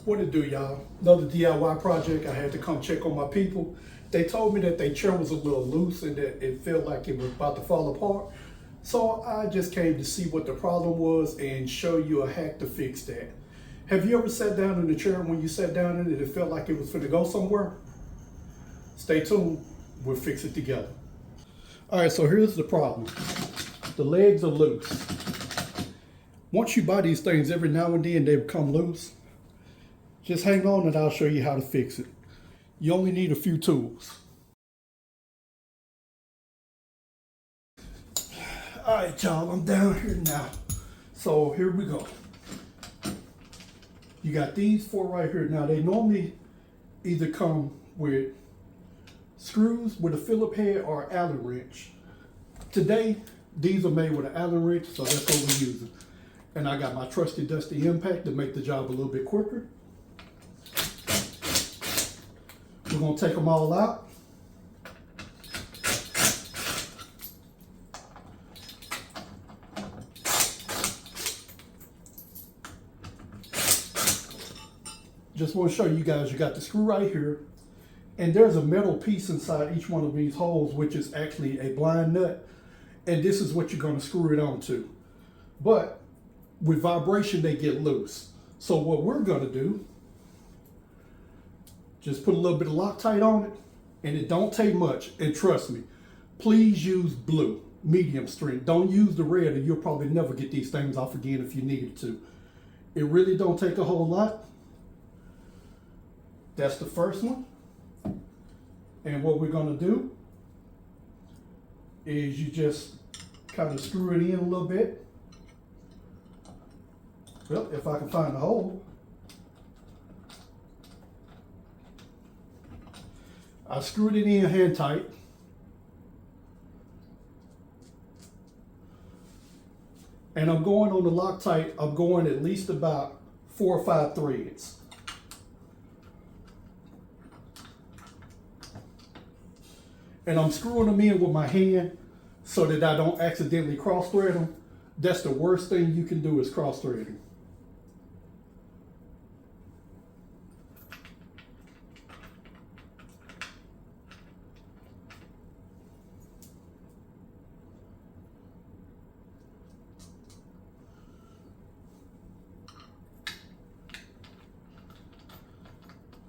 What it do, y'all? Another DIY project. I had to come check on my people. They told me that their chair was a little loose and that it felt like it was about to fall apart. So I just came to see what the problem was and show you a hack to fix that. Have you ever sat down in the chair and when you sat down in it, it felt like it was finna go somewhere? Stay tuned, we'll fix it together. All right, so here's the problem. The legs are loose. Once you buy these things, every now and then they become loose. Just hang on and I'll show you how to fix it. You only need a few tools. All right, y'all, I'm down here now. So here we go. You got these four right here. Now they normally either come with screws with a Phillip head or Allen wrench. Today, these are made with an Allen wrench, so that's what we're using. And I got my trusty dusty impact to make the job a little bit quicker. We're gonna take them all out. Just want to show you guys, you got the screw right here, and there's a metal piece inside each one of these holes, which is actually a blind nut, and this is what you're going to screw it onto. But with vibration, they get loose. So what we're going to do, just put a little bit of Loctite on it, and it don't take much. And trust me, please use blue, medium strength. Don't use the red, or you'll probably never get these things off again if you needed to. It really don't take a whole lot. That's the first one. And what we're gonna do is you just kind of screw it in a little bit. Well, if I can find the hole. I screwed it in hand tight. And I'm going on the Loctite, I'm going at least about 4 or 5 threads. And I'm screwing them in with my hand so that I don't accidentally cross thread them. That's the worst thing you can do is cross threading.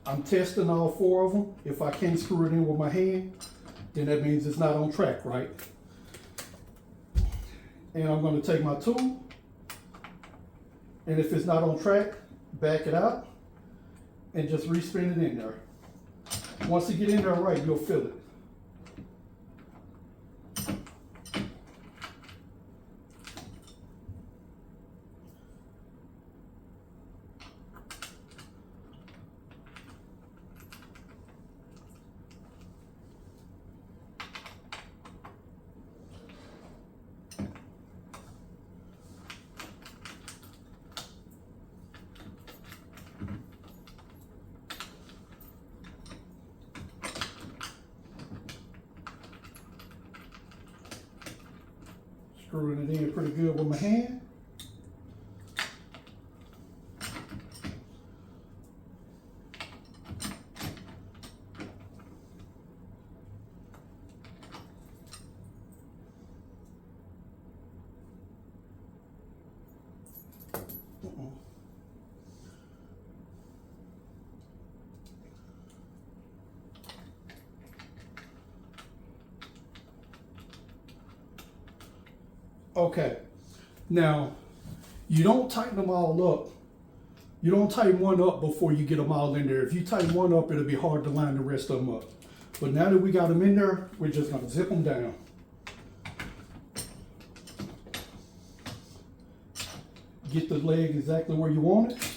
I'm testing all 4 of them. If I can't screw it in with my hand, then that means it's not on track, right? And I'm going to take my tool, and if it's not on track, back it out and just respin it in there. Once you get in there right, you'll feel it. Screwing it in pretty good with my hand. Okay, now you don't tighten them all up. You don't tighten one up before you get them all in there. If you tighten one up, it'll be hard to line the rest of them up. But now that we got them in there, we're just gonna zip them down. Get the leg exactly where you want it.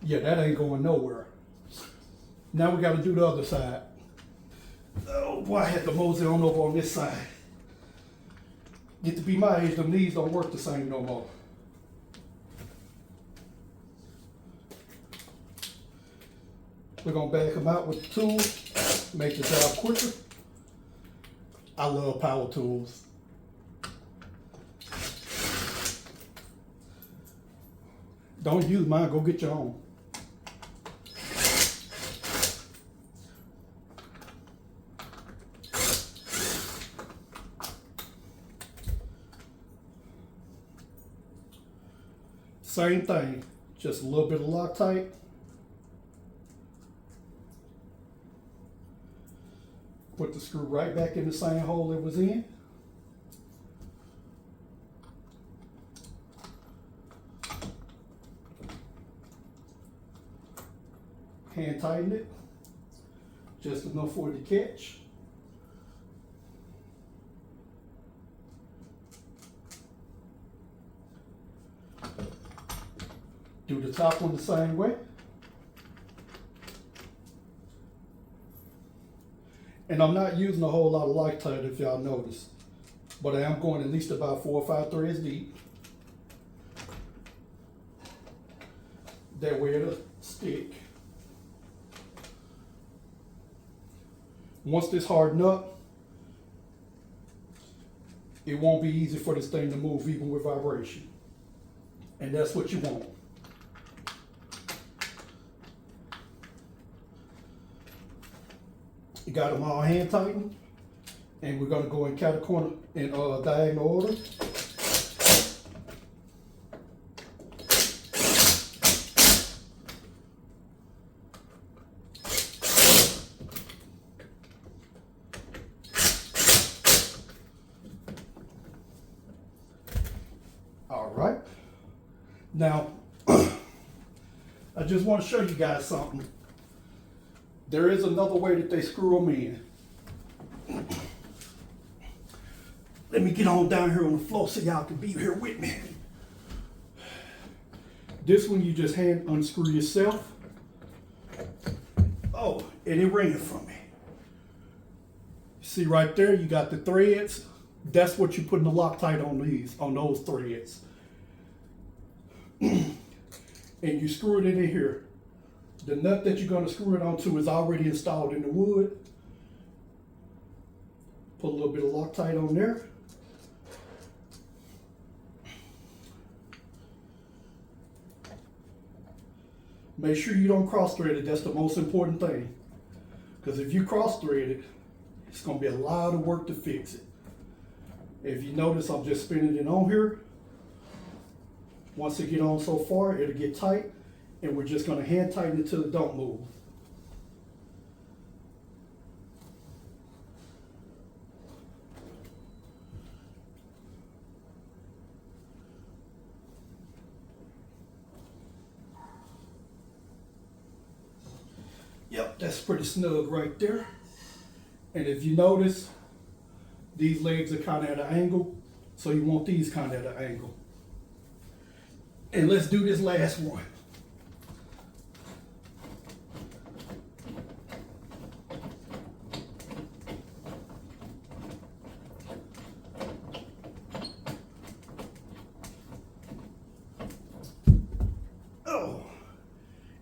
Yeah, that ain't going nowhere. Now we got to do the other side. Oh boy, I had to mosey on over on this side. Get to be my age, them knees don't work the same no more. We're gonna back them out with the tool, make the job quicker. I love power tools. Don't use mine, go get your own. Same thing, just a little bit of Loctite. Put the screw right back in the same hole it was in. Hand tighten it, just enough for it to catch. Do the top one the same way. And I'm not using a whole lot of Loctite if y'all notice, but I am going at least about 4 or 5 threads deep. That way it'll stick. Once this harden up, it won't be easy for this thing to move even with vibration. And that's what you want. You got them all hand tightened, and we're gonna go in catacorner in diagonal order. All right. Now, I just want to show you guys something. There is another way that they screw them in. Let me get on down here on the floor so y'all can be here with me. This one you just hand unscrew yourself. Oh, and it ran from me. See right there, you got the threads. That's what you put in the Loctite on these, on those threads. And you screw it in here. The nut that you're going to screw it onto is already installed in the wood. Put a little bit of Loctite on there. Make sure you don't cross thread it. That's the most important thing. Because if you cross thread it, it's going to be a lot of work to fix it. If you notice, I'm just spinning it on here. Once it get on so far, it'll get tight. And we're just going to hand tighten it till it don't move. Yep, that's pretty snug right there. And if you notice, these legs are kind of at an angle, so you want these kind of at an angle. And let's do this last one.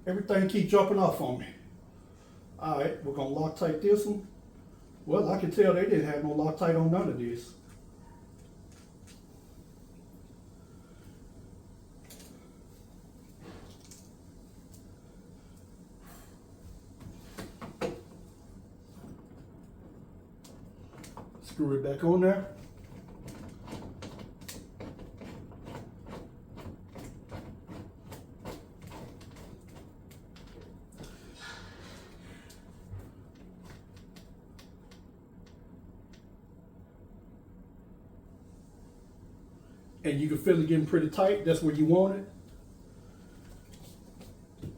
Everything keep jumping off on me. All right, we're gonna Loctite this one. Well, I can tell they didn't have no Loctite on none of this. Screw it back on there. And you can feel it getting pretty tight. That's where you want it.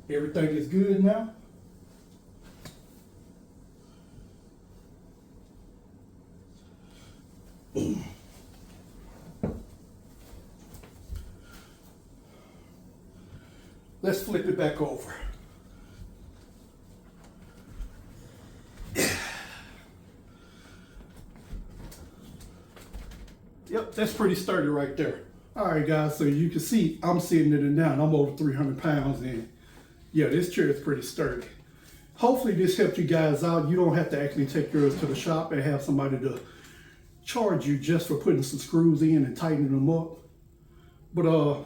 Everything is good now. Let's flip it back over. Yep, that's pretty sturdy right there. All right, guys, so you can see I'm sitting in it now, and I'm over 300 pounds in. Yeah, this chair is pretty sturdy. hopefully this helped you guys out. You don't have to actually take yours to the shop and have somebody to charge you just for putting some screws in and tightening them up. But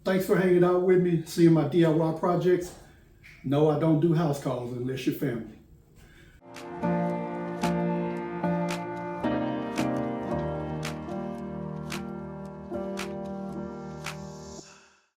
thanks for hanging out with me, seeing my DIY projects. No, I don't do house calls unless you're family.